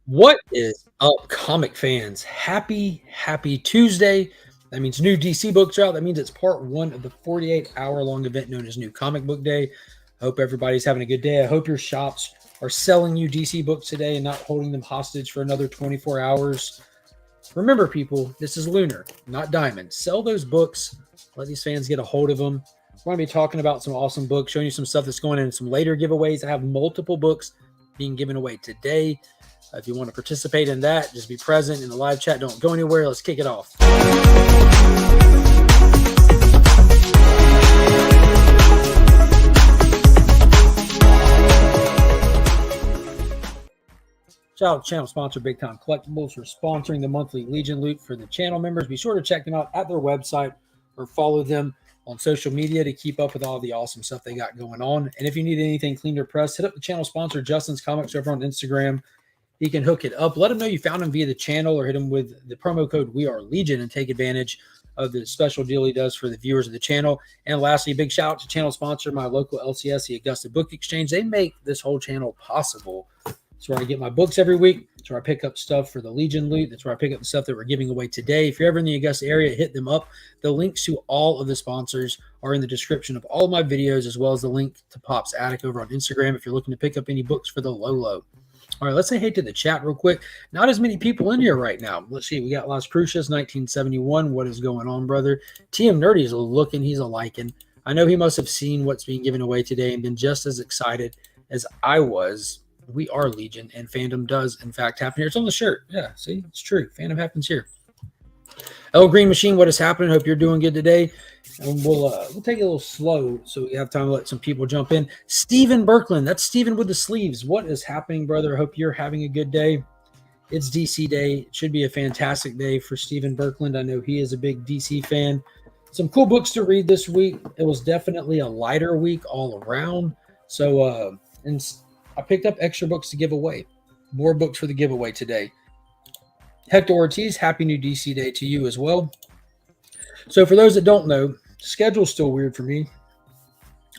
What is up, comic fans? Happy Tuesday. That means new DC books are out. That means it's part one of the 48-hour-long event known as New Comic Book Day. I hope everybody's having a good day. I hope your shops are selling you DC books today and not holding them hostage for another 24 hours. Remember, people, this is Lunar, not Diamond. Sell those books. Let these fans get a hold of them. We're going to be talking about some awesome books, showing you some stuff that's going in some later giveaways. I have multiple books being given away today. If you want to participate in that, just be present in the live chat. Don't go anywhere. Let's kick it off. Shout out to channel sponsor Big Time Collectibles for sponsoring the monthly Legion loot for the channel members. Be sure to check them out at their website or follow them on social media to keep up with all the awesome stuff they got going on. And if you need anything cleaned or pressed, hit up the channel sponsor Justin's Comics over on Instagram. He can hook it up. Let him know you found him via the channel or hit him with the promo code We Are Legion and take advantage of the special deal he does for the viewers of the channel. And lastly, a big shout out to channel sponsor, my local LCS, the Augusta Book Exchange. They make this whole channel possible. That's where I get my books every week. That's where I pick up stuff for the Legion loot. That's where I pick up the stuff that we're giving away today. If you're ever in the Augusta area, hit them up. The links to all of the sponsors are in the description of all of my videos, as well as the link to Pop's Attic over on Instagram if you're looking to pick up any books for the low. All right, let's say hey to the chat real quick. Not as many people in here right now. Let's see. We got Las Crucias, 1971. What is going on, brother? TM Nerdy is looking. He's a liking. I know he must have seen what's being given away today and been just as excited as I was. We are Legion, and fandom does, in fact, happen here. It's on the shirt. Yeah, see? It's true. Fandom happens here. El Green Machine, what is happening? Hope you're doing good today. And we'll take it a little slow so we have time to let some people jump in. Steven Berkland, that's Steven with the sleeves. What is happening, brother? I hope you're having a good day. It's DC Day. It should be a fantastic day for Steven Berkland. I know he is a big DC fan. Some cool books to read this week. It was definitely a lighter week all around. So, and I picked up extra books to give away. More books for the giveaway today. Hector Ortiz, happy new DC Day to you as well. So for those that don't know, schedule's still weird for me.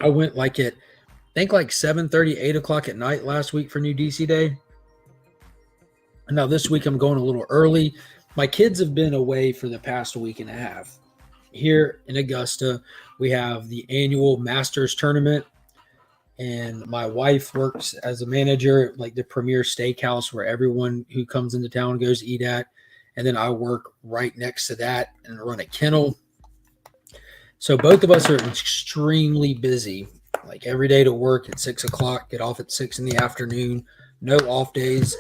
I went like at, I think like 7:30, 8 o'clock at night last week for new DC Day. And now this week I'm going a little early. My kids have been away for the past week and a half. Here in Augusta, we have the annual Masters tournament. And my wife works as a manager at like the premier steakhouse where everyone who comes into town goes to eat at. And then I work right next to that and run a kennel. So both of us are extremely busy, like every day to work at 6 o'clock, get off at 6 in the afternoon, no off days.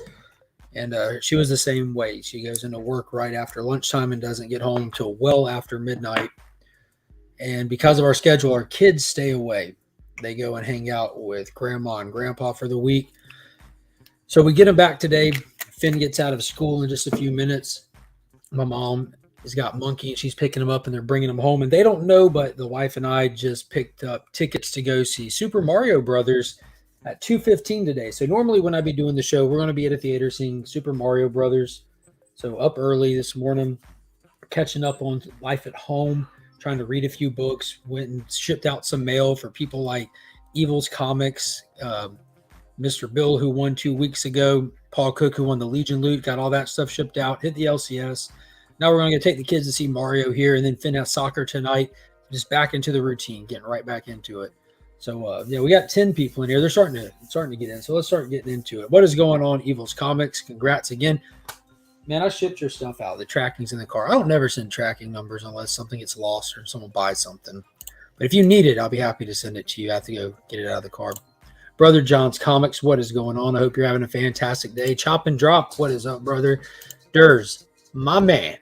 And she was the same way. She goes into work right after lunchtime and doesn't get home till well after midnight. And because of our schedule, our kids stay away. They go and hang out with grandma and grandpa for the week. So we get them back today. Finn gets out of school in just a few minutes. My mom has got Monkey and she's picking him up and they're bringing him home. And they don't know, but the wife and I just picked up tickets to go see Super Mario Brothers at 2:15 today. So normally when I be doing the show, we're going to be at a theater seeing Super Mario Brothers. So up early this morning, catching up on life at home. Trying to read a few books, went and shipped out some mail for people like Evil's Comics, Mr. Bill, who won 2 weeks ago, Paul Cook, who won the Legion loot, got all that stuff shipped out, hit the LCS. Now we're going to take the kids to see Mario here, and then Finn has soccer tonight, just back into the routine, getting right back into it. So, yeah, we got 10 people in here. They're starting to get in, so let's start getting into it. What is going on, Evil's Comics? Congrats again. Man, I shipped your stuff out. The tracking's in the car. I don't never send tracking numbers unless something gets lost or someone buys something. But if you need it, I'll be happy to send it to you. I have to go get it out of the car. Brother John's Comics, what is going on? I hope you're having a fantastic day. Chop and Drop, what is up, brother? Durs, my man.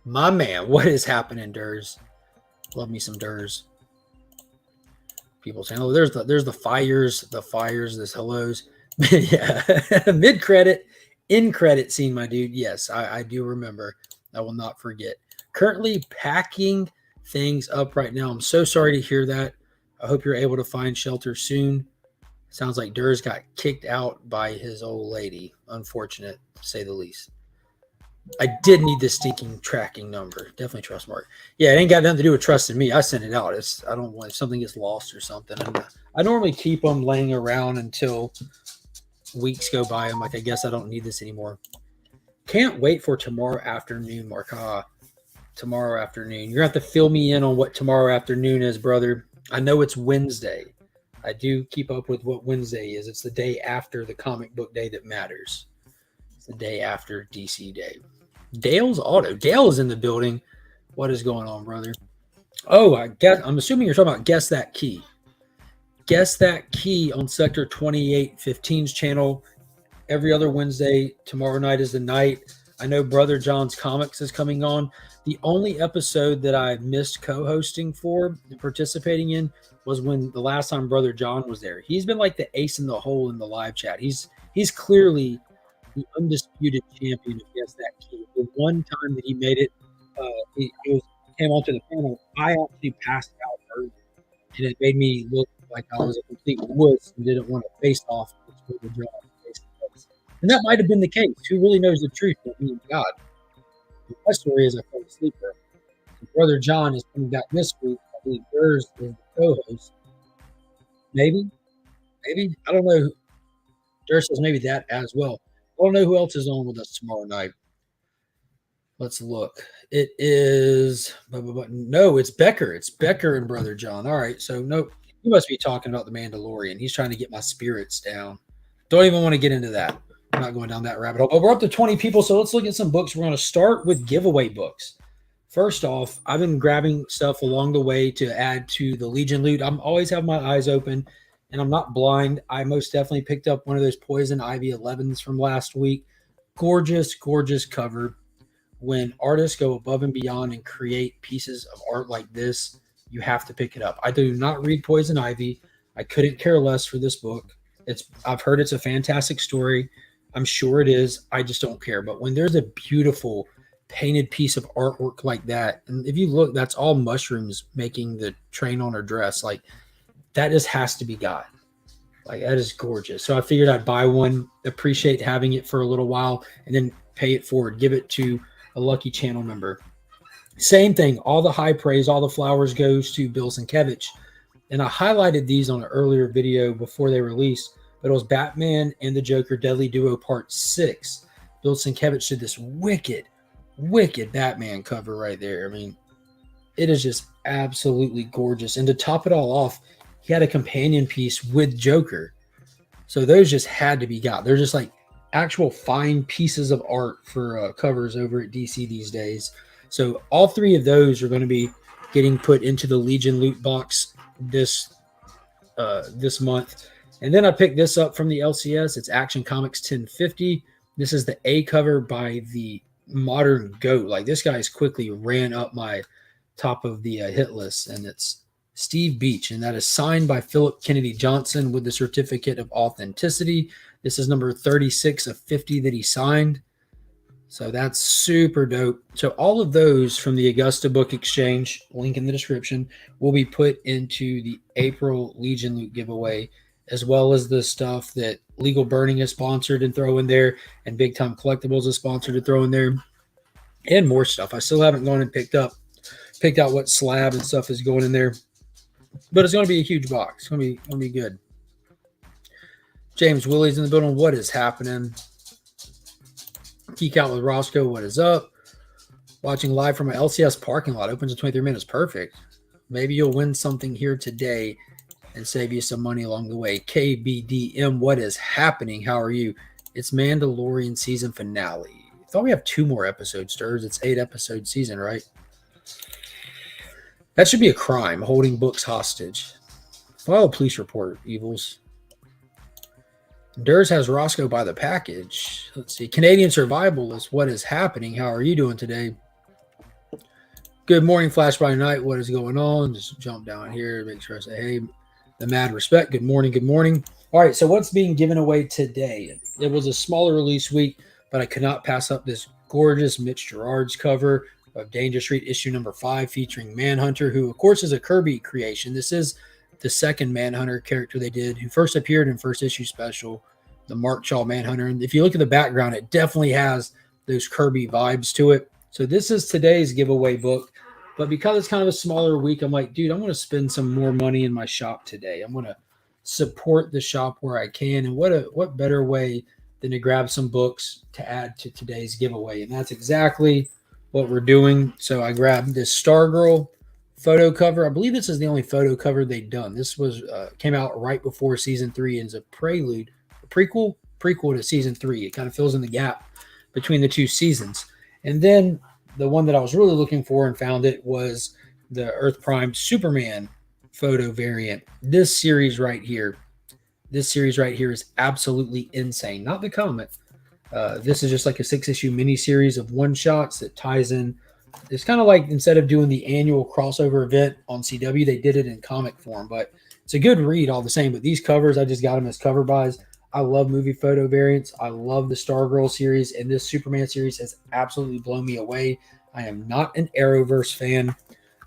My man, what is happening, Durs? Love me some Durs. People saying, oh, there's the fires, there's hellos. Yeah, mid-credit. In credit scene, my dude. Yes, I do remember. I will not forget. Currently packing things up right now. I'm so sorry to hear that. I hope you're able to find shelter soon. Sounds like Durs got kicked out by his old lady. Unfortunate, to say the least. I did need this stinking tracking number. Definitely trust Mark. Yeah, it ain't got nothing to do with trusting me. I sent it out. I don't want if something gets lost or something. I normally keep them laying around until weeks go by. I'm like, I guess I don't need this anymore. Can't wait for tomorrow afternoon, Mark. Tomorrow afternoon. You're going to have to fill me in on what tomorrow afternoon is, brother. I know it's Wednesday. I do keep up with what Wednesday is. It's the day after the comic book day that matters. It's the day after DC Day. Dale's Auto. Dale is in the building. What is going on, brother? Oh, I'm assuming you're talking about Guess That Key. Guess That Key on Sector 2815's channel every other Wednesday. Tomorrow night is the night. I know Brother John's Comics is coming on. The only episode that I missed co-hosting for and participating in was when the last time Brother John was there. He's been like the ace in the hole in the live chat. He's clearly the undisputed champion of Guess That Key. The one time that he made it, came onto the panel, I actually passed out early, and it made me look like I was a complete wuss and didn't want to face off with Brother John. And that might have been the case. Who really knows the truth but me and God? My story is I fell asleep there. Brother John is coming back this week. I believe Durs is the co-host. Maybe. I don't know. Durs says maybe that as well. I don't know who else is on with us tomorrow night. Let's look. It is no, it's Becker. It's Becker and Brother John. All right. So no, he must be talking about the Mandalorian. He's trying to get my spirits down. Don't even want to get into that. I'm not going down that rabbit hole. But we're up to 20 people, so let's look at some books. We're going to start with giveaway books. First off, I've been grabbing stuff along the way to add to the Legion loot. I'm always have my eyes open, and I'm not blind. I most definitely picked up one of those Poison Ivy 11s from last week. Gorgeous, gorgeous cover. When artists go above and beyond and create pieces of art like this, you have to pick it up. I do not read Poison Ivy. I couldn't care less for this book. I've heard it's a fantastic story. I'm sure it is. I just don't care. But when there's a beautiful painted piece of artwork like that, and if you look, that's all mushrooms making the train on her dress. Like, that just has to be got. Like, that is gorgeous. So I figured I'd buy one, appreciate having it for a little while, and then pay it forward, give it to a lucky channel member. Same thing. All the high praise, all the flowers goes to Bill Sienkiewicz. And I highlighted these on an earlier video before they released, but it was Batman and the Joker Deadly Duo Part 6. Bill Sienkiewicz did this wicked Batman cover right there. I mean, it is just absolutely gorgeous. And to top it all off, he had a companion piece with Joker. So those just had to be got. They're just like actual fine pieces of art for covers over at DC these days. So all three of those are going to be getting put into the Legion loot box this month. And then I picked this up from the LCS. It's Action Comics 1050. This is the A cover by the Modern GOAT. Like, this guy's quickly ran up my top of the hit list, and it's Steve Beach, and that is signed by Philip Kennedy Johnson with the certificate of authenticity. This is number 36 of 50 that he signed. So that's super dope. So all of those from the Augusta Book Exchange, link in the description, will be put into the April Legion Loot giveaway, as well as the stuff that Legal Burning is sponsored and throw in there, and Big Time Collectibles is sponsored to throw in there, and more stuff. I still haven't gone and picked out what slab and stuff is going in there, but it's going to be a huge box. It's going to be good. James Willie's in the building. What is happening? Geek Out with Roscoe. What is up? Watching live from my LCS parking lot. Opens in 23 minutes. Perfect. Maybe you'll win something here today and save you some money along the way. KBDM, what is happening? How are you? It's Mandalorian season finale. I thought we have 2 more episodes, Stirs. It's 8-episode season, right? That should be a crime, holding books hostage. File a police report, Evils. Durs has Roscoe by the package. Let's see. Canadian Survivalist, what is happening? How are you doing today? Good morning, Flash by Night. What is going on? Just jump down here. Make sure I say, hey, the mad respect. Good morning. Good morning. All right, so what's being given away today? It was a smaller release week, but I could not pass up this gorgeous Mitch Gerard's cover of Danger Street issue number 5 featuring Manhunter, who, of course, is a Kirby creation. This is the second Manhunter character they did, who first appeared in first issue special, the Mark Shaw Manhunter. And if you look at the background, it definitely has those Kirby vibes to it. So this is today's giveaway book. But because it's kind of a smaller week, I'm like, dude, I'm going to spend some more money in my shop today. I'm going to support the shop where I can. And what better way than to grab some books to add to today's giveaway? And that's exactly what we're doing. So I grabbed this Stargirl photo cover. I believe this is the only photo cover they've done. This was came out right before season 3 and is a prelude, a prequel to season 3. It kind of fills in the gap between the 2 seasons. And then the one that I was really looking for and found it was the Earth Prime Superman photo variant. This series right here is absolutely insane. Not the comic. This is just like a 6-issue mini-series of one-shots that ties in. It's kind of like instead of doing the annual crossover event on CW, they did it in comic form. But it's a good read all the same. But these covers, I just got them as cover buys. I love movie photo variants. I love the Stargirl series. And this Superman series has absolutely blown me away. I am not an Arrowverse fan.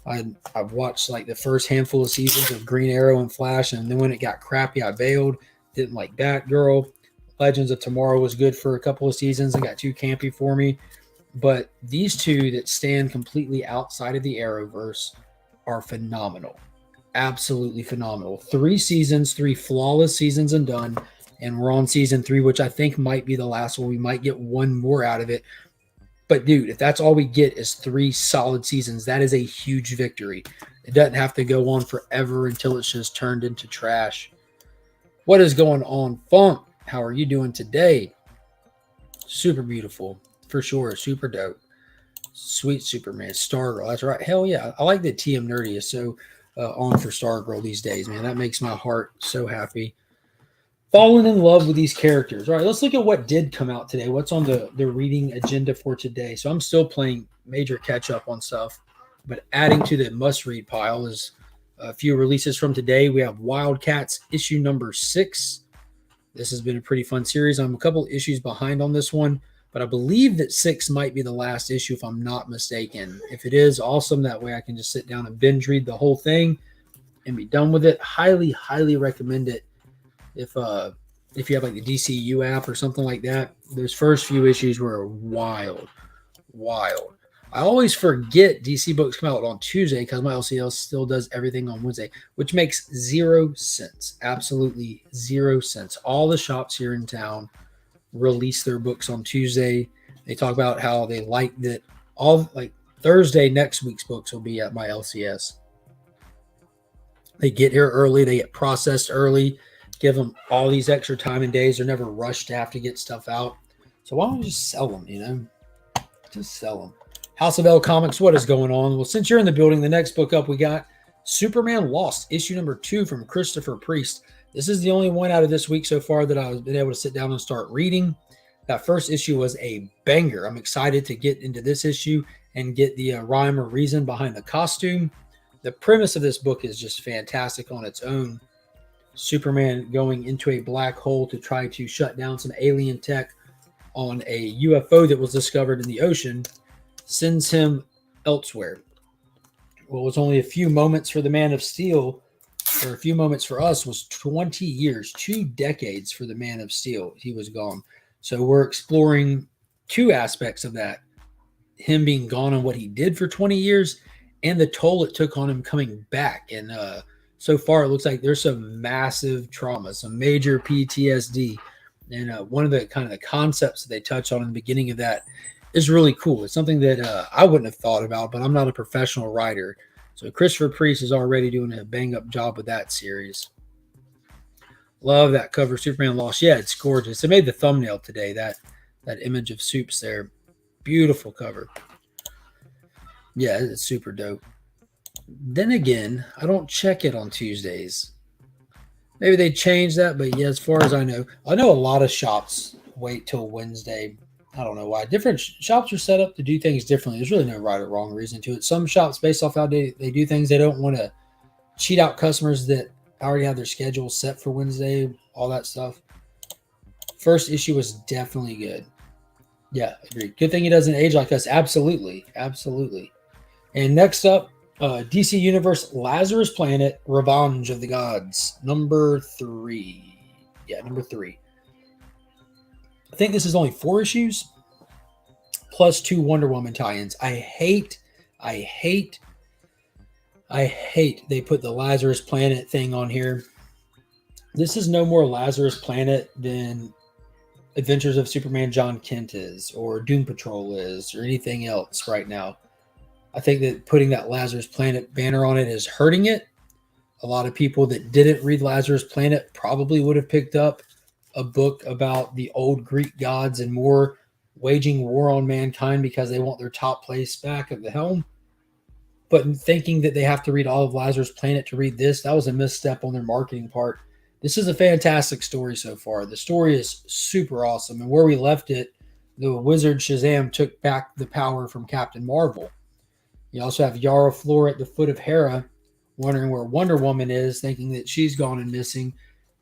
I've watched like the first handful of seasons of Green Arrow and Flash, and then when it got crappy, I bailed. Didn't like Batgirl. Legends of Tomorrow was good for a couple of seasons. It got too campy for me. But these two that stand completely outside of the Arrowverse are phenomenal. Absolutely phenomenal. 3 seasons, 3 flawless seasons and done. And we're on season 3, which I think might be the last one. We might get one more out of it. But, dude, if that's all we get is 3 solid seasons, that is a huge victory. It doesn't have to go on forever until it's just turned into trash. What is going on, Funk? How are you doing today? Super beautiful. For sure. Super dope. Sweet Superman. Stargirl. That's right. Hell yeah. I like that TM Nerdy is so on for Stargirl these days, man. That makes my heart so happy. Fallen in love with these characters. All right, let's look at what did come out today. What's on the reading agenda for today? So I'm still playing major catch-up on stuff, but adding to the must-read pile is a few releases from today. We have Wildcats issue number 6. This has been a pretty fun series. I'm a couple issues behind on this one, but I believe that 6 might be the last issue if I'm not mistaken. If it is, awesome. That way I can just sit down and binge read the whole thing and be done with it. Highly, highly recommend it. If you have like the DCU app or something like that, those first few issues were wild. I always forget DC books come out on Tuesday because my LCL still does everything on Wednesday, which makes 0 sense. Absolutely 0 sense. All the shops here in town release their books on Tuesday. They talk about how they like that all like Thursday next week's books will be at my LCS. They get here early, they get processed early. Give them all these extra time and days. They're never rushed to have to get stuff out. So why don't we just sell them, you know? Just sell them. House of L Comics, what is going on? Well, since you're in the building, the next book up we got Superman Lost, issue number 2 from Christopher Priest. This is the only one out of this week so far that I've been able to sit down and start reading. That first issue was a banger. I'm excited to get into this issue and get the rhyme or reason behind the costume. The premise of this book is just fantastic on its own. Superman going into a black hole to try to shut down some alien tech on a UFO that was discovered in the ocean, sends him elsewhere. Well, it was only a few moments for the Man of Steel, or a few moments for us was 20 years, 2 decades for the Man of Steel. He was gone. So we're exploring 2 aspects of that. Him being gone and what he did for 20 years and the toll it took on him coming back. And so far, it looks like there's some massive trauma, some major PTSD. And one of the kind of the concepts that they touch on in the beginning of that is really cool. It's something that I wouldn't have thought about, but I'm not a professional writer. So Christopher Priest is already doing a bang-up job with that series. Love that cover, Superman Lost. Yeah, it's gorgeous. It made the thumbnail today, that image of Supes there. Beautiful cover. Yeah, it's super dope. Then again, I don't check it on Tuesdays. Maybe they changed that, but yeah, as far as I know a lot of shops wait till Wednesday. I don't know why. Different shops are set up to do things differently. There's really no right or wrong reason to it. Some shops, based off how they do things, they don't want to cheat out customers that already have their schedule set for Wednesday, all that stuff. First issue was definitely good. Yeah, agreed. Good thing he doesn't age like us. Absolutely. And next up, DC Universe Lazarus Planet Revenge of the Gods, number 3. Yeah, number 3. I think this is only 4 issues plus 2 Wonder Woman tie-ins. I hate they put the Lazarus Planet thing on here. This is no more Lazarus Planet than Adventures of Superman John Kent is, or Doom Patrol is, or anything else right now. I think that putting that Lazarus Planet banner on it is hurting it. A lot of people that didn't read Lazarus Planet probably would have picked up a book about the old Greek gods and more waging war on mankind because they want their top place back at the helm. But thinking that they have to read all of Lazarus Planet to read this, that was a misstep on their marketing part. This is a fantastic story so far. The story is super awesome. And where we left it, the wizard Shazam took back the power from Captain Marvel. You also have Yara Flor at the foot of Hera, wondering where Wonder Woman is, thinking that she's gone and missing.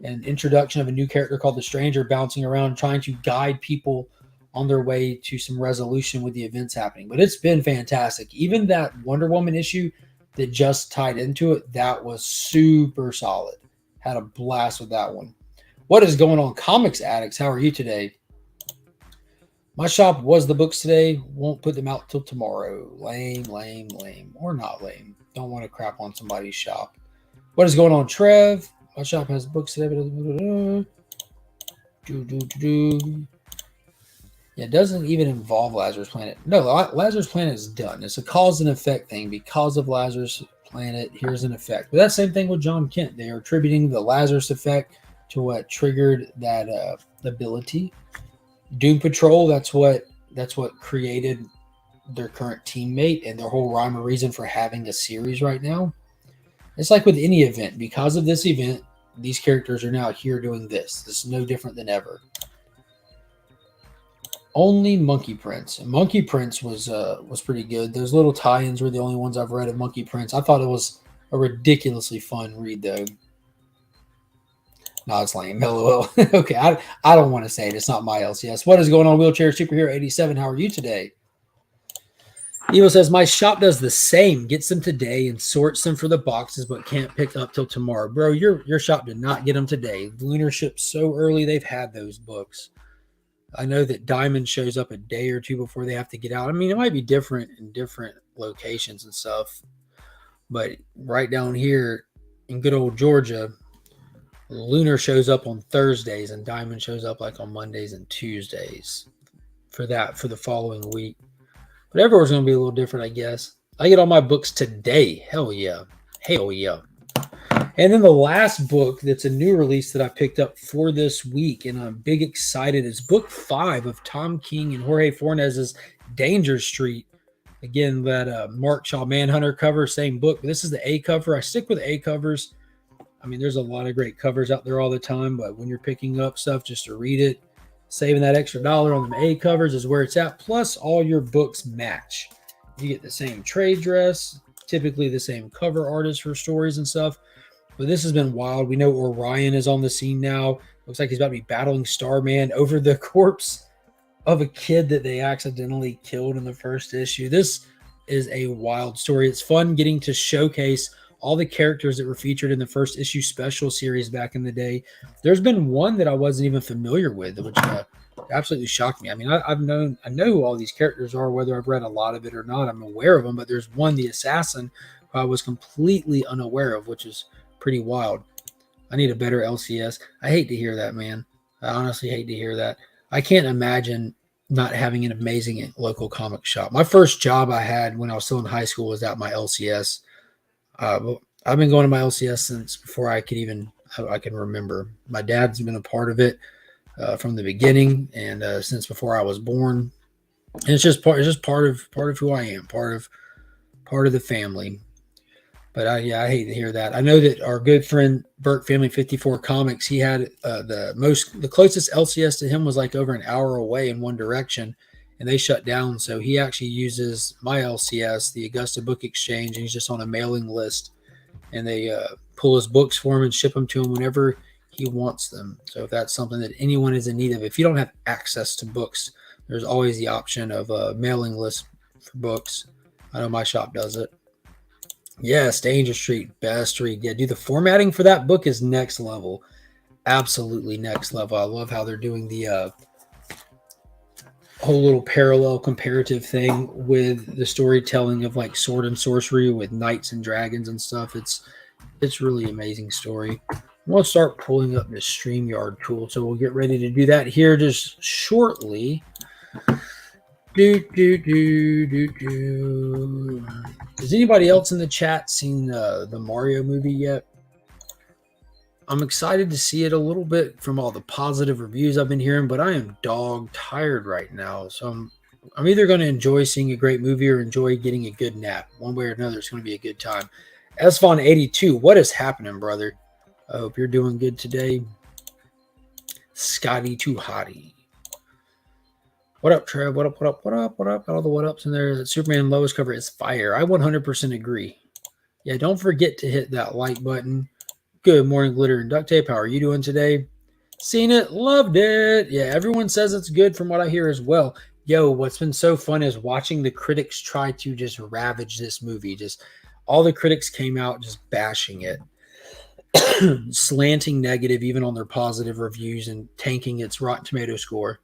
An introduction of a new character called the Stranger bouncing around, trying to guide people on their way to some resolution with the events happening. But it's been fantastic. Even that Wonder Woman issue that just tied into it, that was super solid. Had a blast with that one. What is going on, comics addicts? How are you today? My shop was the books today. Won't put them out till tomorrow. Lame, lame, lame. Or not lame. Don't want to crap on somebody's shop. What is going on, Trev? My shop has books today. Yeah, it doesn't even involve Lazarus Planet. No, Lazarus Planet is done. It's a cause and effect thing. Because of Lazarus Planet, here's an effect. But that same thing with John Kent. They are attributing the Lazarus effect to what triggered that ability. Doom Patrol, that's what created their current teammate and their whole rhyme or reason for having a series right now. It's like with any event. Because of this event, these characters are now here doing this. This is no different than ever. Only Monkey Prince. And Monkey Prince was pretty good. Those little tie-ins were the only ones I've read of Monkey Prince. I thought it was a ridiculously fun read, though. No, it's lame. LOL. Okay, I don't want to say it. It's not my LCS. What is going on, Wheelchair Superhero 87? How are you today? Evo says, my shop does the same. Gets them today and sorts them for the boxes, but can't pick up till tomorrow. Bro, your shop did not get them today. Lunar shipped so early, they've had those books. I know that Diamond shows up a day or two before they have to get out. I mean, it might be different in different locations and stuff. But right down here in good old Georgia, Lunar shows up on Thursdays and Diamond shows up like on Mondays and Tuesdays for the following week. But everywhere's going to be a little different, I guess. I get all my books today. Hell yeah. Hell yeah. And then the last book that's a new release that I picked up for this week, and I'm big excited, is book 5 of Tom King and Jorge Fornes's Danger Street. Again, that Mark Shaw Manhunter cover, same book. But this is the A cover. I stick with A covers. I mean, there's a lot of great covers out there all the time, but when you're picking up stuff just to read it, saving that extra $1 on the A covers is where it's at. Plus, all your books match. You get the same trade dress, typically the same cover artist for stories and stuff. But this has been wild. We know Orion is on the scene now. Looks like he's about to be battling Starman over the corpse of a kid that they accidentally killed in the first issue. This is a wild story. It's fun getting to showcase all the characters that were featured in the first issue special series back in the day. There's been one that I wasn't even familiar with, which absolutely shocked me. I mean, I know who all these characters are, whether I've read a lot of it or not. I'm aware of them, but there's one, the assassin, who I was completely unaware of, which is pretty wild. I need a better LCS. I hate to hear that, man. I honestly hate to hear that. I can't imagine not having an amazing local comic shop. My first job I had when I was still in high school was at my LCS. I've been going to my LCS since before I can remember. My dad's been a part of it from the beginning and since before I was born. And it's just part of who I am, part of the family. But I hate to hear that. I know that our good friend Burke Family 54 Comics, he had the closest LCS to him was like over an hour away in one direction, and they shut down. So he actually uses my LCS, the Augusta Book Exchange, and he's just on a mailing list, and they pull his books for him and ship them to him whenever he wants them. So if that's something that anyone is in need of, if you don't have access to books, there's always the option of a mailing list for books. I know my shop does it. Yes, Danger Street, best read. Yeah, dude, the formatting for that book is next level. Absolutely next level. I love how they're doing the whole little parallel comparative thing with the storytelling of like sword and sorcery with knights and dragons and stuff. It's really amazing story. We'll start pulling up the StreamYard tool, so we'll get ready to do that here just shortly. Has anybody else in the chat seen the Mario movie yet? I'm excited to see it a little bit from all the positive reviews I've been hearing, but I am dog tired right now. So I'm either going to enjoy seeing a great movie or enjoy getting a good nap. One way or another, it's going to be a good time. Esvon82, what is happening, brother? I hope you're doing good today. Scotty Too Hottie. What up, Trev? What up, what up, what up, what up? All the what ups in there. That Superman Lois cover is fire. I 100% agree. Yeah, don't forget to hit that like button. Good morning, Glitter and Duct Tape. How are you doing today? Seen it, loved it. Yeah, everyone says it's good from what I hear as well. Yo, what's been so fun is watching the critics try to just ravage this movie. Just all the critics came out just bashing it. Slanting negative even on their positive reviews and tanking its Rotten Tomato score.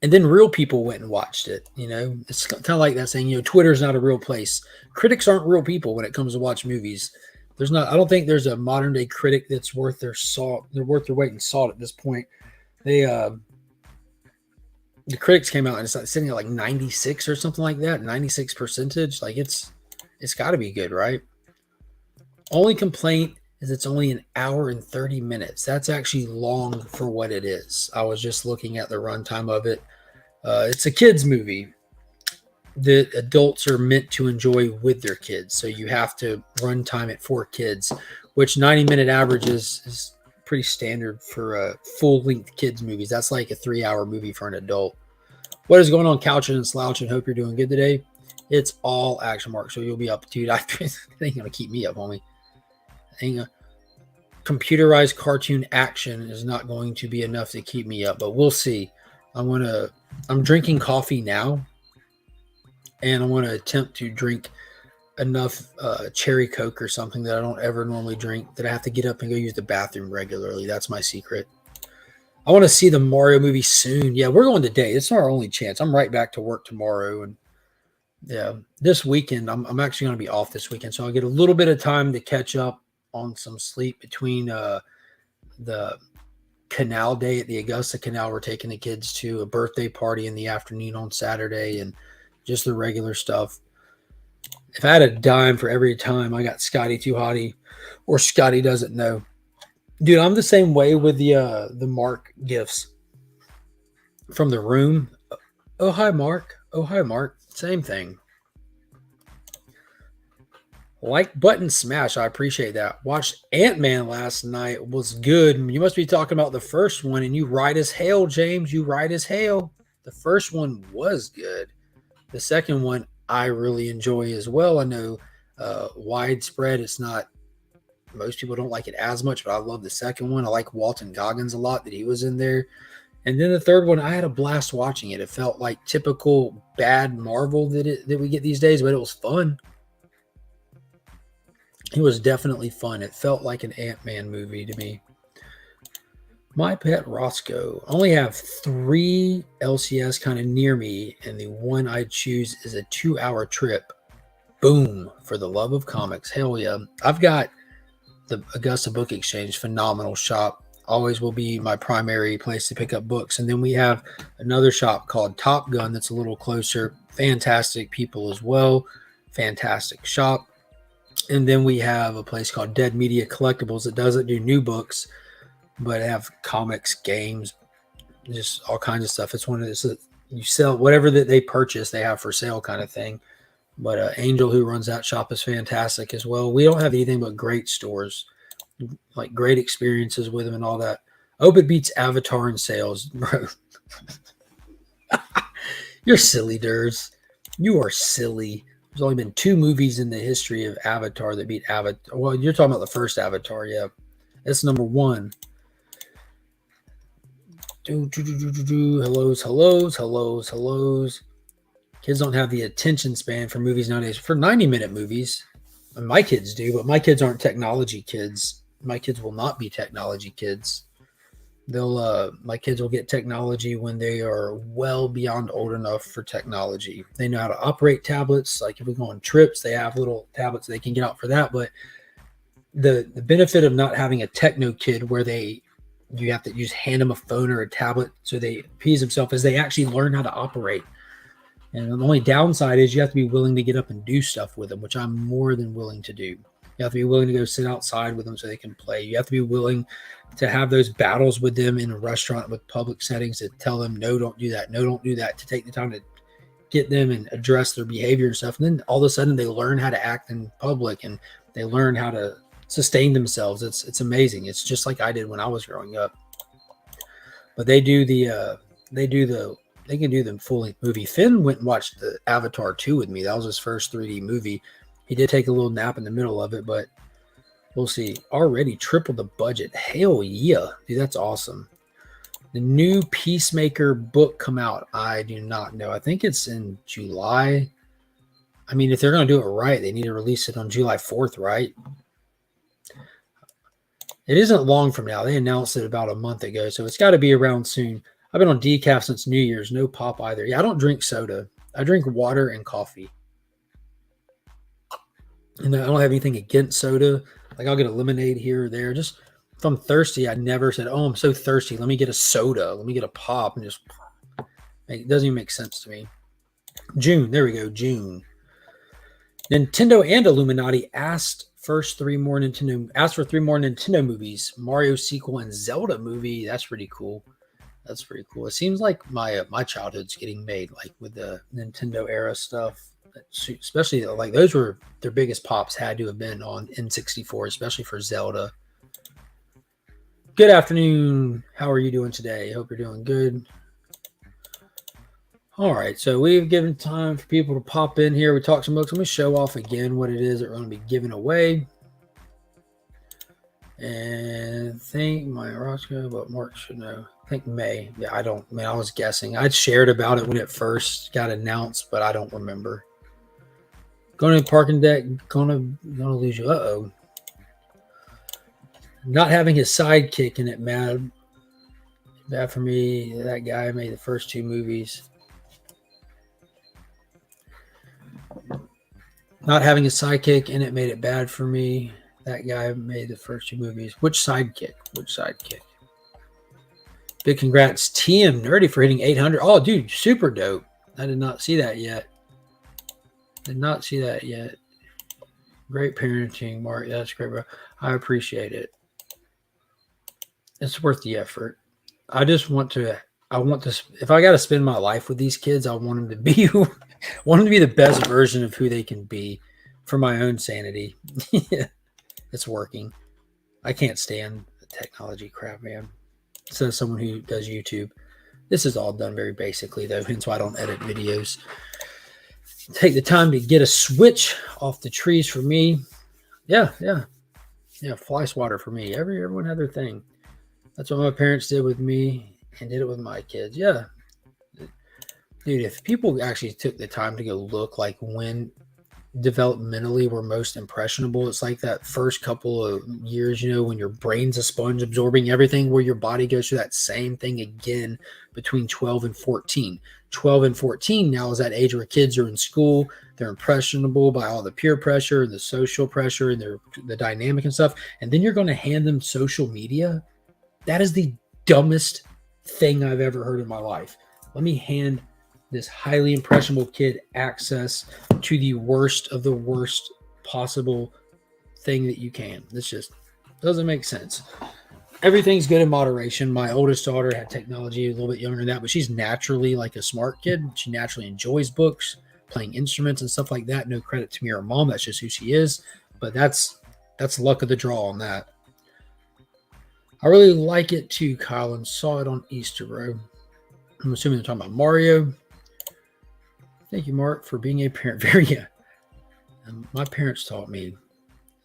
And then real people went and watched it. You know, it's kind of like that saying, you know, Twitter's not a real place. Critics aren't real people when it comes to watch movies. I don't think there's a modern day critic that's worth their salt. They're worth their weight in salt at this point. The critics came out and it's like sitting at like 96 or something like that, 96 percentage. Like it's got to be good, right? Only complaint is it's only an hour and 30 minutes. That's actually long for what it is. I was just looking at the runtime of it. It's a kids movie that adults are meant to enjoy with their kids. So you have to run time it for kids, which 90-minute average is pretty standard for full-length kids movies. That's like a 3-hour movie for an adult. What is going on, Couching and Slouching? Hope you're doing good today. It's all action mark, so you'll be up, dude. It ain't going to keep me up, homie. Computerized cartoon action is not going to be enough to keep me up, but we'll see. I'm drinking coffee now, and I want to attempt to drink enough cherry Coke or something that I don't ever normally drink, that I have to get up and go use the bathroom regularly. That's my secret. I want to see the Mario movie soon. Yeah, we're going today. It's our only chance. I'm right back to work tomorrow, and yeah, this weekend I'm actually going to be off this weekend, so I'll get a little bit of time to catch up on some sleep between the canal day at the Augusta Canal. We're taking the kids to a birthday party in the afternoon on Saturday, and just the regular stuff. If I had a dime for every time I got Scotty Too Hottie or Scotty Doesn't Know, dude, I'm the same way with the Mark gifts from The Room. Oh hi Mark. Oh hi Mark. Same thing. Like button smash. I appreciate that. Watched Ant-Man last night. Was good. You must be talking about the first one, and you right as hell, James. You right as hell. The first one was good. The second one I really enjoy as well. I know widespread. It's not, most people don't like it as much, but I love the second one. I like Walton Goggins a lot, that he was in there. And then the third one, I had a blast watching it. It felt like typical bad Marvel that we get these days, but it was fun. It was definitely fun. It felt like an Ant-Man movie to me. My Pet Roscoe. I only have 3 LCS kind of near me, and the one I choose is a 2-hour trip. Boom. For the love of comics. Hell yeah. I've got the Augusta Book Exchange. Phenomenal shop. Always will be my primary place to pick up books. And then we have another shop called Top Gun that's a little closer. Fantastic people as well. Fantastic shop. And then we have a place called Dead Media Collectibles that doesn't do new books, but have comics, games, just all kinds of stuff. It's one of those, you sell whatever that they purchase, they have for sale kind of thing. But Angel, who runs that shop, is fantastic as well. We don't have anything but great stores, like great experiences with them and all that. I hope it beats Avatar in sales, bro. You're silly, Durs. You are silly. There's only been 2 movies in the history of Avatar that beat Avatar. Well, you're talking about the first Avatar, yeah. That's number 1. Hellos. Kids don't have the attention span for movies nowadays. For 90-minute movies, and my kids do, but my kids aren't technology kids. My kids will not be technology kids. My kids will get technology when they are well beyond old enough for technology. They know how to operate tablets. Like if we go on trips, they have little tablets they can get out for that. But the benefit of not having a techno kid where you have to just hand them a phone or a tablet so they appease themselves is they actually learn how to operate. And the only downside is you have to be willing to get up and do stuff with them, which I'm more than willing to do. You have to be willing to go sit outside with them so they can play. You have to be willing to have those battles with them in a restaurant with public settings to tell them, no, don't do that. No, don't do that. To take the time to get them and address their behavior and stuff. And then all of a sudden they learn how to act in public and they learn how to sustain themselves. It's amazing. It's just like I did when I was growing up. But they can do the full-length movie. Finn went and watched the Avatar 2 with me. That was his first 3D movie. He did take a little nap in the middle of it, but we'll see. Already tripled the budget. Hell yeah. Dude, that's awesome. The new Peacemaker book come out. I do not know. I think it's in July. I mean, if they're going to do it right, they need to release it on July 4th, right? It isn't long from now. They announced it about a month ago, so it's got to be around soon. I've been on decaf since New Year's. No pop either. Yeah, I don't drink soda. I drink water and coffee. And I don't have anything against soda. Like I'll get a lemonade here or there. Just if I'm thirsty, I never said, oh, I'm so thirsty. Let me get a soda. Let me get a pop. And just, it doesn't even make sense to me. June. There we go. June. Nintendo and Illuminati asked for 3 more Nintendo movies. Mario sequel and Zelda movie. That's pretty cool. That's pretty cool. It seems like my childhood's getting made, like with the Nintendo era stuff. Especially like those were their biggest pops had to have been on N64, especially for Zelda. Good afternoon. How are you doing today? Hope you're doing good. All right, so we've given time for people to pop in here. We talked some books. Let me show off again what it is that we're going to be giving away. And think my Roscoe, but Mark should know. I think May. Yeah, I was guessing. I'd shared about it when it first got announced, but I don't remember. Going to the parking deck, gonna lose you. Uh-oh. Not having his sidekick in it, bad for me. That guy made the first 2 movies. Not having a sidekick in it made it bad for me. That guy made the first 2 movies. Which sidekick? Big congrats, TM Nerdy, for hitting 800. Oh, dude, super dope. I did not see that yet. Great parenting, Mark. That's great, bro. I appreciate it. It's worth the effort. I want to, if I got to spend my life with these kids, I want them to be, the best version of who they can be for my own sanity. It's working. I can't stand the technology crap, man. Says someone who does YouTube. This is all done very basically, though, hence why I don't edit videos. Take the time to get a switch off the trees for me. Yeah, fly swatter for me. Everyone had their thing. That's what my parents did with me and did it with my kids. Yeah. Dude, if people actually took the time to go look like when developmentally we're most impressionable, it's like that first couple of years, when your brain's a sponge absorbing everything, where your body goes through that same thing again between 12 and 14. 12 and 14 now is that age where kids are in school. They're impressionable by all the peer pressure, the social pressure, and the dynamic and stuff. And then you're going to hand them social media. That is the dumbest thing I've ever heard in my life. Let me hand this highly impressionable kid access to the worst of the worst possible thing that you can. This just doesn't make sense. Everything's good in moderation. My oldest daughter had technology a little bit younger than that, but she's naturally like a smart kid. She naturally enjoys books, playing instruments and stuff like that. No credit to me or her mom. That's just who she is. But that's luck of the draw on that. I really like it too, Kyle, and saw it on Easter, bro. I'm assuming they're talking about Mario. Thank you, Mark, for being a parent. My parents taught me.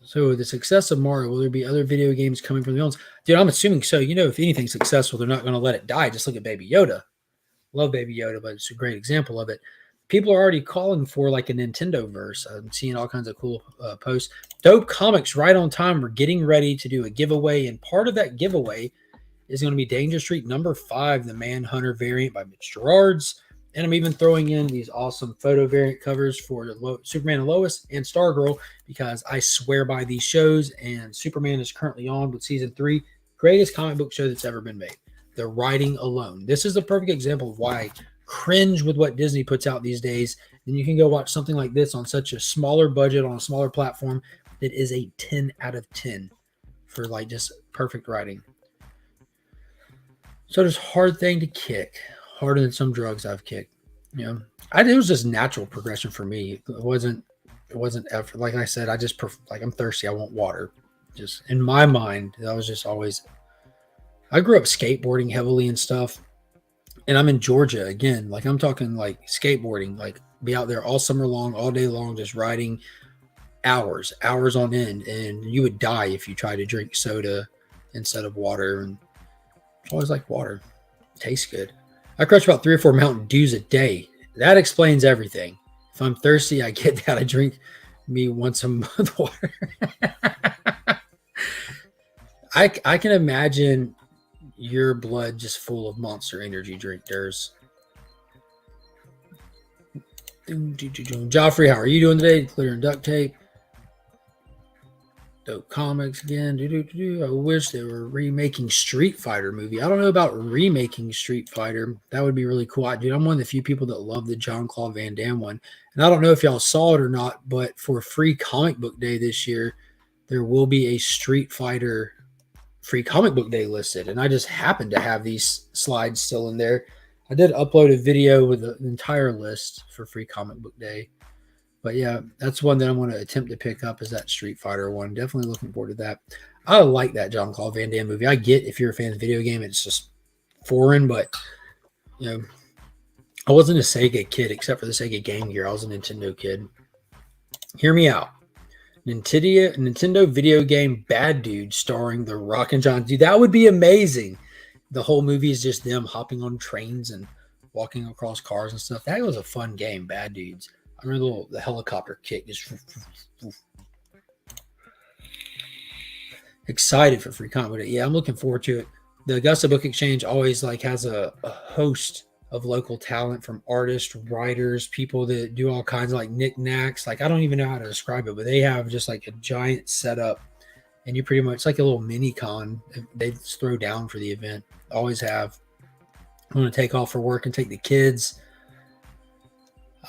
So the success of Mario, will there be other video games coming from the villains? Dude, I'm assuming so. If anything's successful, they're not going to let it die. Just look at Baby Yoda. Love Baby Yoda, but it's a great example of it. People are already calling for like a Nintendo verse. I'm seeing all kinds of cool posts. Dope Comics right on time. We're getting ready to do a giveaway, and part of that giveaway is going to be Danger Street number 5, the Manhunter variant by Mitch Gerards. And I'm even throwing in these awesome photo variant covers for Superman and Lois and Stargirl, because I swear by these shows, and Superman is currently on with season 3, greatest comic book show that's ever been made. The writing alone. This is the perfect example of why I cringe with what Disney puts out these days. And you can go watch something like this on such a smaller budget on a smaller platform that is a 10 out of 10 for like just perfect writing. So it's a hard thing to kick, harder than some drugs I've kicked. You know, it was just natural progression for me. It wasn't effort. Like I said, like I'm thirsty. I want water. Just in my mind, that was just always. I grew up skateboarding heavily and stuff, and I'm in Georgia again. Like I'm talking like skateboarding, like be out there all summer long, all day long, just riding hours on end, and you would die if you tried to drink soda instead of water. And I always like water. Tastes good. I crush about 3 or 4 Mountain Dews a day. That explains everything. If I'm thirsty, I get that. I drink me once a month water. I can imagine your blood just full of Monster Energy drink. There's Joffrey, how are you doing today? Clear and duct tape. Dope comics again. I wish they were remaking Street Fighter movie. I don't know about remaking Street Fighter. That would be really cool. Dude, I'm one of the few people that love the Jean-Claude Van Damme one. And I don't know if y'all saw it or not, but for Free Comic Book Day this year, there will be a Street Fighter Free Comic Book Day listed. And I just happen to have these slides still in there. I did upload a video with the entire list for Free Comic Book Day. But yeah, that's one that I'm going to attempt to pick up, is that Street Fighter one. Definitely looking forward to that. I like that Jean-Claude Van Damme movie. I get if you're a fan of the video game, it's just foreign, but you know, I wasn't a Sega kid except for the Sega Game Gear. I was a Nintendo kid. Hear me out. Nintendo video game Bad Dude starring The Rock and John. Dude, that would be amazing. The whole movie is just them hopping on trains and walking across cars and stuff. That was a fun game, Bad Dudes. I remember the helicopter kick. Just excited for Free Comic Day. Yeah, I'm looking forward to it. The Augusta Book Exchange always like has a host of local talent, from artists, writers, people that do all kinds of like knickknacks. Like I don't even know how to describe it, but they have just like a giant setup, and you pretty much, it's like a little mini con they throw down for the event. Always have. I'm going to take off for work and take the kids.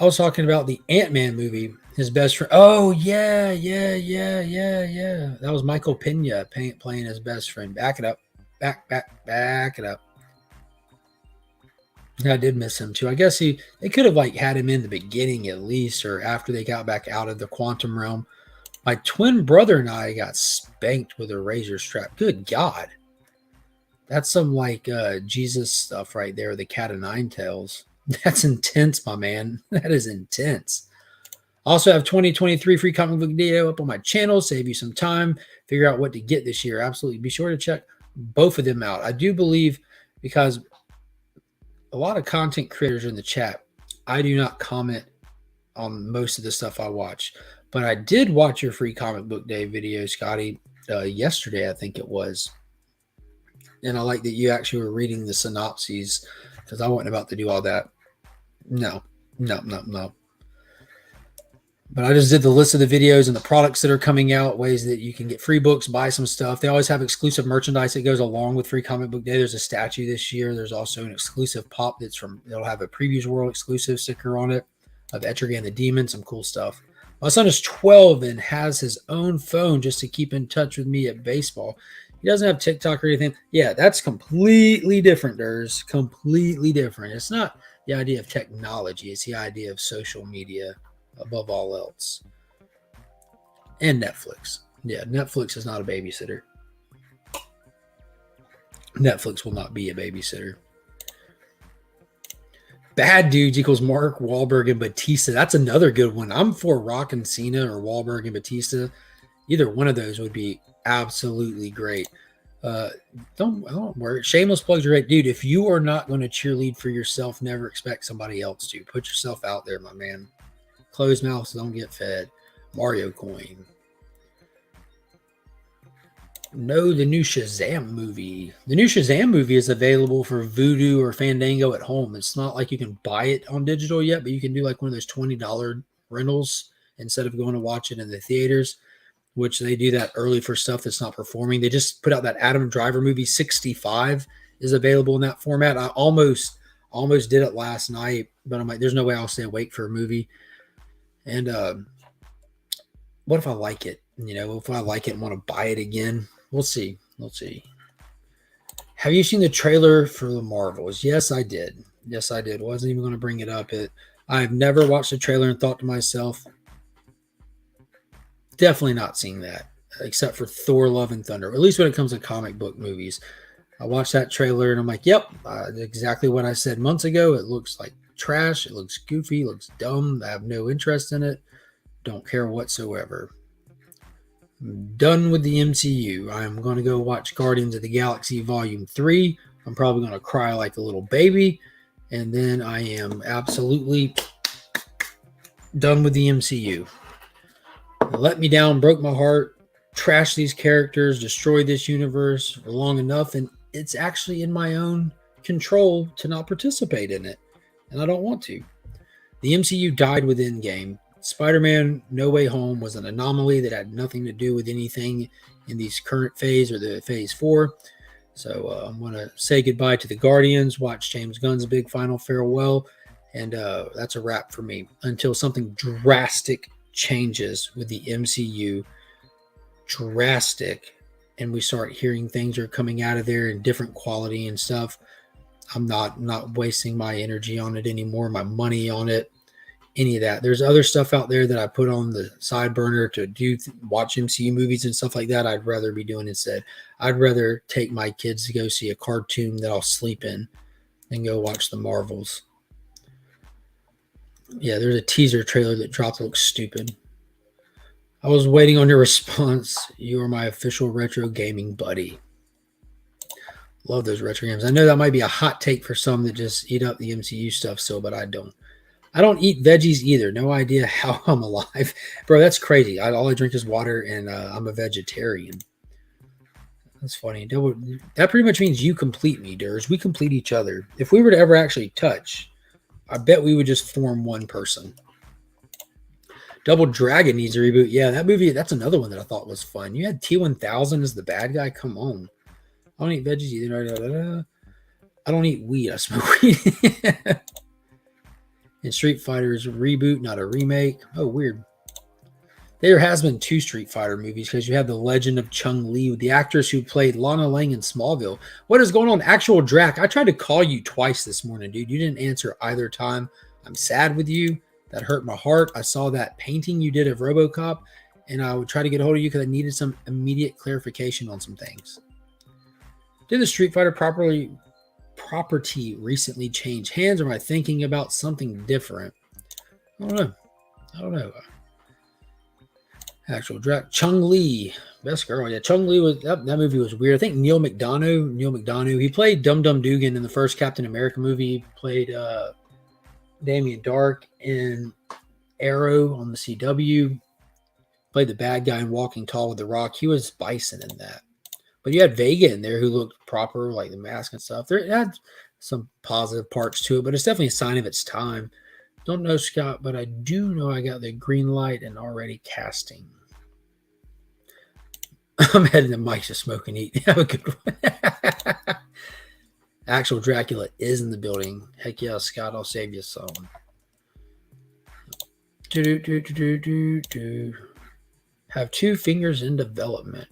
I was talking about the Ant-Man movie. His best friend. Oh, yeah. That was Michael Pena playing his best friend. Back it up. Back it up. I did miss him, too. I guess they could have like had him in the beginning at least, or after they got back out of the quantum realm. My twin brother and I got spanked with a razor strap. Good God. That's some like Jesus stuff right there, the cat of nine tails. That's intense, my man. That is intense. I also have 2023 Free Comic Book Day up on my channel. Save you some time. Figure out what to get this year. Absolutely. Be sure to check both of them out. I do believe, because a lot of content creators in the chat, I do not comment on most of the stuff I watch. But I did watch your Free Comic Book Day video, Scotty, yesterday, I think it was. And I like that you actually were reading the synopses, because I wasn't about to do all that. No. But I just did the list of the videos and the products that are coming out, ways that you can get free books, buy some stuff. They always have exclusive merchandise that goes along with Free Comic Book Day. There's a statue this year. There's also an exclusive pop it'll have a Previews World exclusive sticker on it of Etrigan the Demon, some cool stuff. My son is 12 and has his own phone just to keep in touch with me at baseball. He doesn't have TikTok or anything. Yeah, that's completely different, Durs. Completely different. It's not the idea of technology. It's the idea of social media above all else. And Netflix. Yeah, Netflix is not a babysitter. Netflix will not be a babysitter. Bad Dudes equals Mark Wahlberg and Batista. That's another good one. I'm for Rock and Cena or Wahlberg and Batista. Either one of those would be absolutely great. Don't worry. Shameless plugs are great. Dude, if you are not going to cheerlead for yourself, never expect somebody else to. Put yourself out there, my man. Closed mouths don't get fed. Mario coin. No, the new Shazam movie. The new Shazam movie is available for Vudu or Fandango at home. It's not like you can buy it on digital yet, but you can do like one of those $20 rentals instead of going to watch it in the theaters, which they do that early for stuff that's not performing. They just put out that Adam Driver movie 65 is available in that format. I almost did it last night, but I'm like, there's no way I'll stay awake for a movie. And what if I like it? If I like it and want to buy it again, we'll see. We'll see. Have you seen the trailer for the Marvels? Yes, I did. Yes, I did. Wasn't even going to bring it up. I've never watched the trailer and thought to myself, definitely not seeing that, except for Thor: Love and Thunder. At least when it comes to comic book movies, I watched that trailer and I'm like, yep, exactly what I said months ago. It looks like trash. It looks goofy. It looks dumb. I have no interest in it. Don't care whatsoever. I'm done with the MCU. I'm going to go watch Guardians of the Galaxy Volume 3. I'm probably going to cry like a little baby. And then I am absolutely done with the MCU. Let me down, broke my heart, trashed these characters, destroyed this universe for long enough. And it's actually in my own control to not participate in it. And I don't want to. The MCU died with Endgame. Spider-Man No Way Home was an anomaly that had nothing to do with anything in these current phase or the phase 4. So I'm going to say goodbye to the Guardians, watch James Gunn's big final farewell, and that's a wrap for me until something drastic changes with the MCU. Drastic. And we start hearing things are coming out of there in different quality and stuff. I'm not wasting my energy on it anymore, my money on it. Any of that. There's other stuff out there that I put on the side burner to watch MCU movies and stuff like that. I'd rather be doing instead. I'd rather take my kids to go see a cartoon that I'll sleep in than go watch the Marvels. Yeah, there's a teaser trailer that dropped that looks stupid. I was waiting on your response. You are my official retro gaming buddy. Love those retro games. I know that might be a hot take for some that just eat up the MCU stuff still, but I don't. I don't eat veggies either. No idea how I'm alive. Bro, that's crazy. All I drink is water, and I'm a vegetarian. That's funny. That pretty much means you complete me, Durs. We complete each other. If we were to ever actually touch, I bet we would just form one person. Double Dragon needs a reboot. Yeah, that movie, that's another one that I thought was fun. You had T-1000 as the bad guy. Come on. I don't eat veggies either. I don't eat weed. I smoke weed. And Street Fighter is a reboot, not a remake. Oh, weird. There has been 2 Street Fighter movies because you have The Legend of Chun-Li with the actress who played Lana Lang in Smallville. What is going on? Actual Drac, I tried to call you twice this morning, dude. You didn't answer either time. I'm sad with you. That hurt my heart. I saw that painting you did of RoboCop, and I would try to get a hold of you because I needed some immediate clarification on some things. Did the Street Fighter property recently change hands, or am I thinking about something different? I don't know. Actual Drac. Chung-Li, best girl. Yeah, Chung-Li was that movie was weird. I think Neil McDonough, he played Dum Dum Dugan in the first Captain America movie. He played Damien Dark in Arrow on the CW. Played the bad guy in Walking Tall with the Rock. He was Bison in that. But you had Vega in there who looked proper, like the mask and stuff. It had some positive parts to it, but it's definitely a sign of its time. Don't know, Scott, but I do know I got the green light and already casting. I'm heading to Mike's to smoke and eat. Have a good one. Actual Dracula is in the building. Heck yeah, Scott, I'll save you some. Have 2 fingers in development.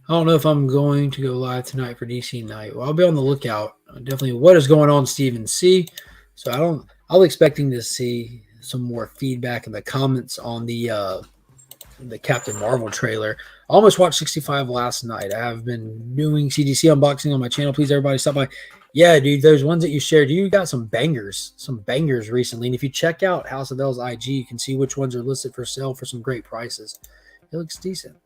I don't know if I'm going to go live tonight for DC Night. Well, I'll be on the lookout. Definitely what is going on, Stephen C. So I'll expecting to see some more feedback in the comments on the Captain Marvel trailer. I almost watched 65 last night. I have been doing CDC unboxing on my channel. Please, everybody, stop by. Yeah, dude, those ones that you shared, you got some bangers recently. And if you check out House of L's IG, you can see which ones are listed for sale for some great prices. It looks decent.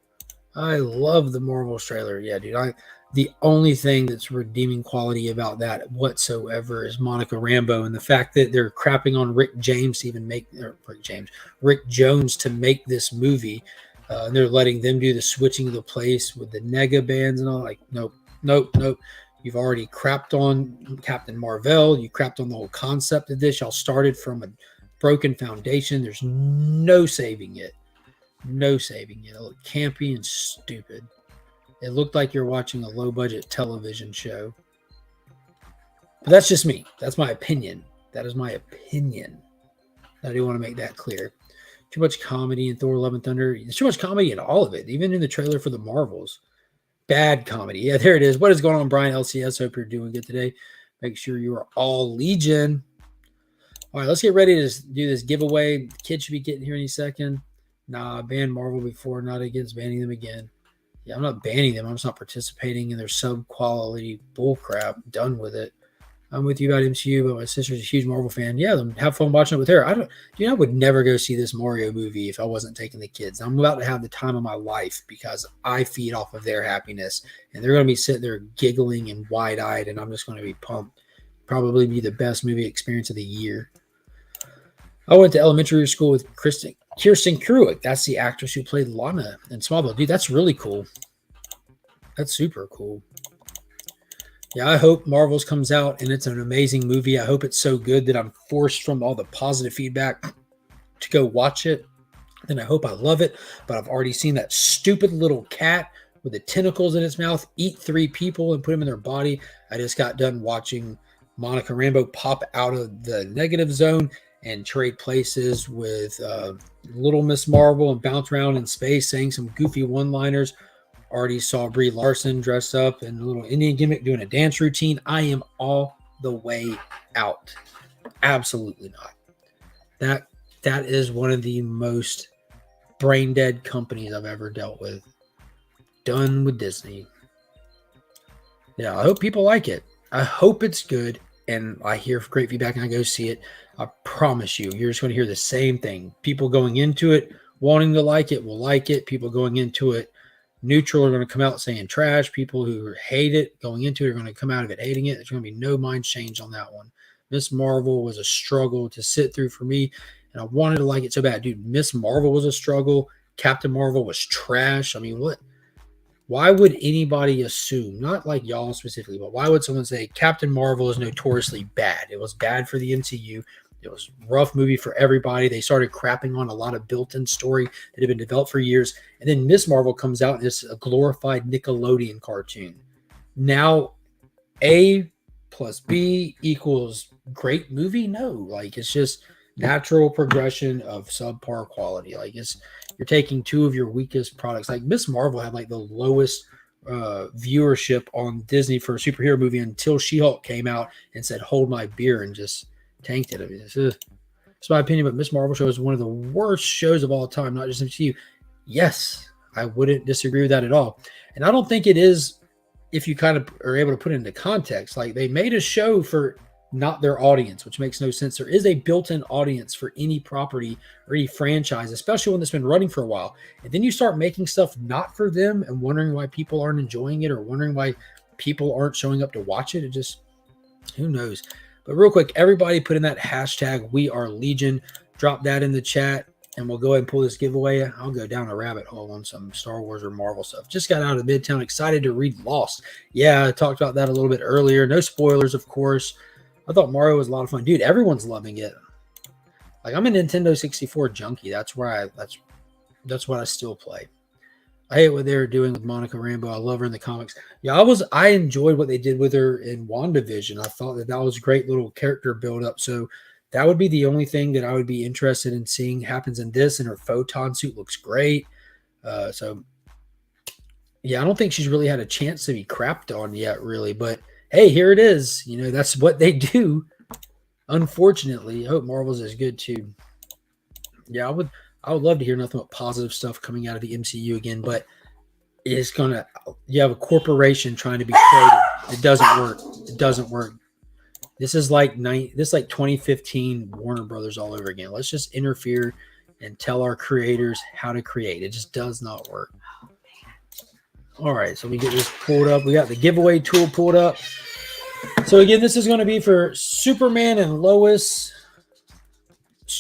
I love the Marvels trailer. Yeah, dude. The only thing that's redeeming quality about that whatsoever is Monica Rambeau and the fact that they're crapping on Rick Jones to make this movie. And they're letting them do the switching of the place with the nega bands and all. Like, nope, nope, nope. You've already crapped on Captain Marvel. You crapped on the whole concept of this. Y'all started from a broken foundation. There's no saving it. No saving it. It looked campy and stupid. It looked like you're watching a low-budget television show. But that's just me. That's my opinion. That is my opinion. I do want to make that clear. Too much comedy in Thor: Love and Thunder. There's too much comedy in all of it, even in the trailer for the Marvels. Bad comedy. Yeah, there it is. What is going on, Brian LCS? Hope you're doing good today. Make sure you are all Legion. All right, let's get ready to do this giveaway. The kids should be getting here any second. Nah, banned Marvel before, not against banning them again. Yeah, I'm not banning them. I'm just not participating in their sub-quality bullcrap. Done with it. I'm with you about MCU, but my sister's a huge Marvel fan. Yeah, have fun watching it with her. I would never go see this Mario movie if I wasn't taking the kids. I'm about to have the time of my life because I feed off of their happiness, and they're going to be sitting there giggling and wide-eyed, and I'm just going to be pumped. Probably be the best movie experience of the year. I went to elementary school with Kirsten Kruick. That's the actress who played Lana in Smallville. Dude, that's really cool. That's super cool. Yeah, I hope Marvels comes out and it's an amazing movie. I hope it's so good that I'm forced from all the positive feedback to go watch it. And I hope I love it. But I've already seen that stupid little cat with the tentacles in its mouth eat 3 people and put them in their body. I just got done watching Monica Rambeau pop out of the negative zone and trade places with Little Miss Marvel and bounce around in space saying some goofy one-liners. Already saw Brie Larson dressed up in a little Indian gimmick doing a dance routine. I am all the way out. Absolutely not. That is one of the most brain-dead companies I've ever dealt with. Done with Disney. Yeah, I hope people like it. I hope it's good, and I hear great feedback and I go see it. I promise you, you're just going to hear the same thing. People going into it, wanting to like it, will like it. People going into it neutral are going to come out saying trash. People who hate it going into it are going to come out of it hating it. There's going to be no mind change on that one. Miss Marvel was a struggle to sit through for me, and I wanted to like it so bad. Dude, Miss Marvel was a struggle. Captain Marvel was trash. I mean, what? Why would anybody assume, not like y'all specifically, but why would someone say Captain Marvel is notoriously bad? It was bad for the MCU. It was a rough movie for everybody. They started crapping on a lot of built-in story that had been developed for years. And then Miss Marvel comes out and it's a glorified Nickelodeon cartoon. Now, A plus B equals great movie? No. Like, it's just natural progression of subpar quality. Like, you're taking 2 of your weakest products. Like, Miss Marvel had, like, the lowest viewership on Disney for a superhero movie until She-Hulk came out and said, hold my beer, and just tanked it. I mean, it's my opinion, but Miss Marvel show is one of the worst shows of all time, not just MCU. Yes, I wouldn't disagree with that at all. And I don't think it is, if you kind of are able to put it into context. Like, they made a show for not their audience, which makes no sense. There is a built-in audience for any property or any franchise, especially one that's been running for a while. And then you start making stuff not for them and wondering why people aren't enjoying it or wondering why people aren't showing up to watch it. It just, who knows? But real quick, everybody put in that hashtag We Are Legion. Drop that in the chat, and we'll go ahead and pull this giveaway. I'll go down a rabbit hole on some Star Wars or Marvel stuff. Just got out of Midtown, excited to read Lost. Yeah, I talked about that a little bit earlier. No spoilers, of course. I thought Mario was a lot of fun. Dude, everyone's loving it. Like, I'm a Nintendo 64 junkie. That's what I still play. I hate what they were doing with Monica Rambeau. I love her in the comics. Yeah, I enjoyed what they did with her in WandaVision. I thought that was a great little character build-up. So that would be the only thing that I would be interested in seeing happens in this. And her photon suit looks great. So, yeah, I don't think she's really had a chance to be crapped on yet, really. But, hey, here it is. You know, that's what they do. Unfortunately, I hope Marvel's is good, too. Yeah, I would love to hear nothing but positive stuff coming out of the MCU again, but it's you have a corporation trying to be creative. It doesn't work. It doesn't work. This is like 2015 Warner Brothers all over again. Let's just interfere and tell our creators how to create. It just does not work. All right, so we get this pulled up. We got the giveaway tool pulled up. So again, this is going to be for Superman and Lois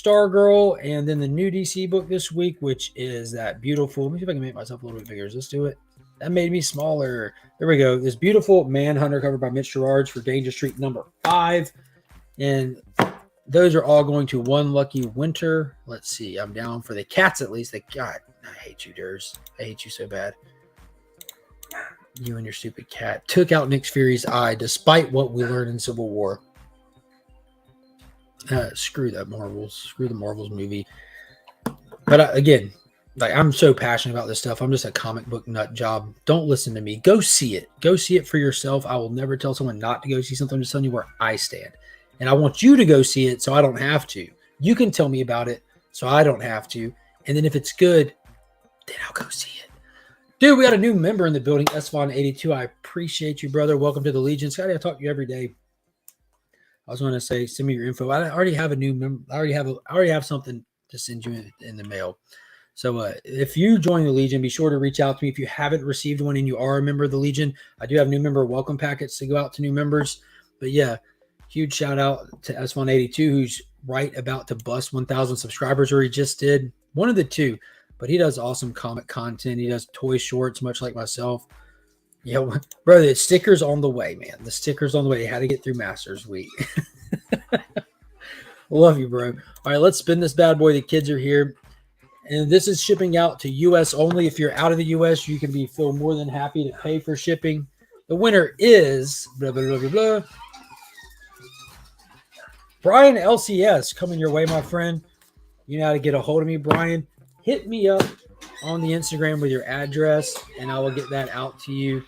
Stargirl, and then the new DC book this week, which is that beautiful. Let me see if I can make myself a little bit bigger. Let's do it. That made me smaller. There we go. This beautiful Manhunter cover by Mitch Gerards for Danger Street number 5. And those are all going to one lucky winter. Let's see. I'm down for the cats at least. God, I hate you, Durs. I hate you so bad. You and your stupid cat took out Nick Fury's eye despite what we learned in Civil War. Screw that Marvels. Screw the Marvels movie. But again, like, I'm so passionate about this stuff. I'm just a comic book nut job. Don't listen to me. Go see it. Go see it for yourself. I will never tell someone not to go see something. I'm just telling you where I stand. And I want you to go see it so I don't have to. You can tell me about it so I don't have to. And then if it's good, then I'll go see it. Dude, we got a new member in the building, Esvon82. I appreciate you, brother. Welcome to the Legion. Scotty, I talk to you every day. I was going to say, send me your info. I already have a new member. I already have something to send you in the mail. So if you join the Legion, be sure to reach out to me. If you haven't received one and you are a member of the Legion, I do have new member welcome packets to go out to new members. But yeah, huge shout out to S182, who's right about to bust 1,000 subscribers, or he just did. One of the two. But he does awesome comic content. He does toy shorts, much like myself. Yeah, brother, the sticker's on the way, man. The sticker's on the way. How to get through Masters Week. Love you, bro. All right, let's spin this bad boy. The kids are here. And this is shipping out to U.S. only. If you're out of the U.S., you can feel more than happy to pay for shipping. The winner is blah, blah, blah, blah, blah. Brian LCS coming your way, my friend. You know how to get a hold of me, Brian. Hit me up on the Instagram with your address, and I will get that out to you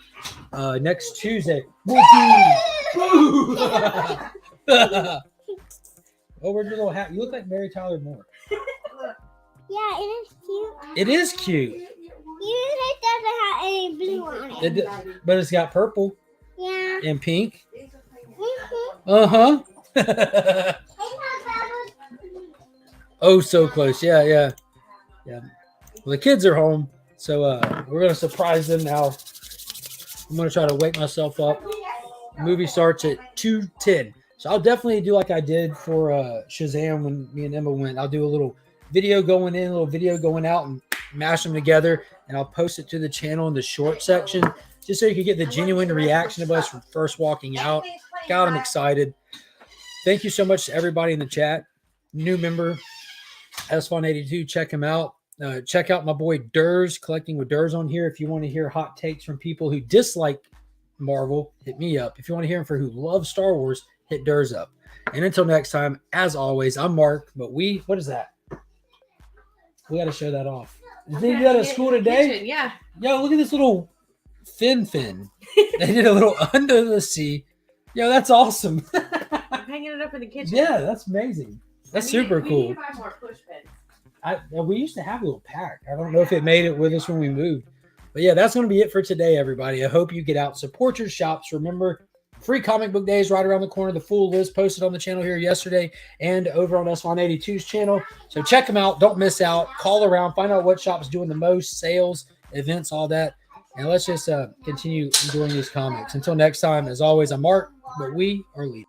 next Tuesday. Oh, where's your little hat? You look like Mary Tyler Moore. Yeah, it is cute. It is cute. It doesn't have any blue on it. But it's got purple. Yeah. And pink. Mm-hmm. Uh-huh. Oh, so close. Yeah. Well, the kids are home, so we're going to surprise them now. I'm going to try to wake myself up. The movie starts at 2:10. So I'll definitely do like I did for Shazam when me and Emma went. I'll do a little video going in, a little video going out, and mash them together, and I'll post it to the channel in the short section just so you can get the genuine reaction of us from first walking out. God, I'm excited. Thank you so much to everybody in the chat. New member, S182, check him out. Check out my boy Durs, Collecting with Durs on here. If you want to hear hot takes from people who dislike Marvel, hit me up. If you want to hear him for who loves Star Wars, hit Durs up. And until next time, as always, I'm Mark, but what is that? We got to show that off. Did they do that at school today? Kitchen, yeah. Yo, look at this little fin. They did a little under the sea. Yo, that's awesome. I'm hanging it up in the kitchen. Yeah, that's amazing. That's super cool. We need to buy more push pins. We used to have a little pack. I don't know if it made it with us when we moved. But yeah, that's going to be it for today, everybody. I hope you get out, support your shops. Remember, free comic book day is right around the corner. The full list posted on the channel here yesterday and over on S182's channel. So check them out. Don't miss out. Call around. Find out what shop's doing the most, sales, events, all that. And let's just continue enjoying these comics. Until next time, as always, I'm Mark, but we are leading.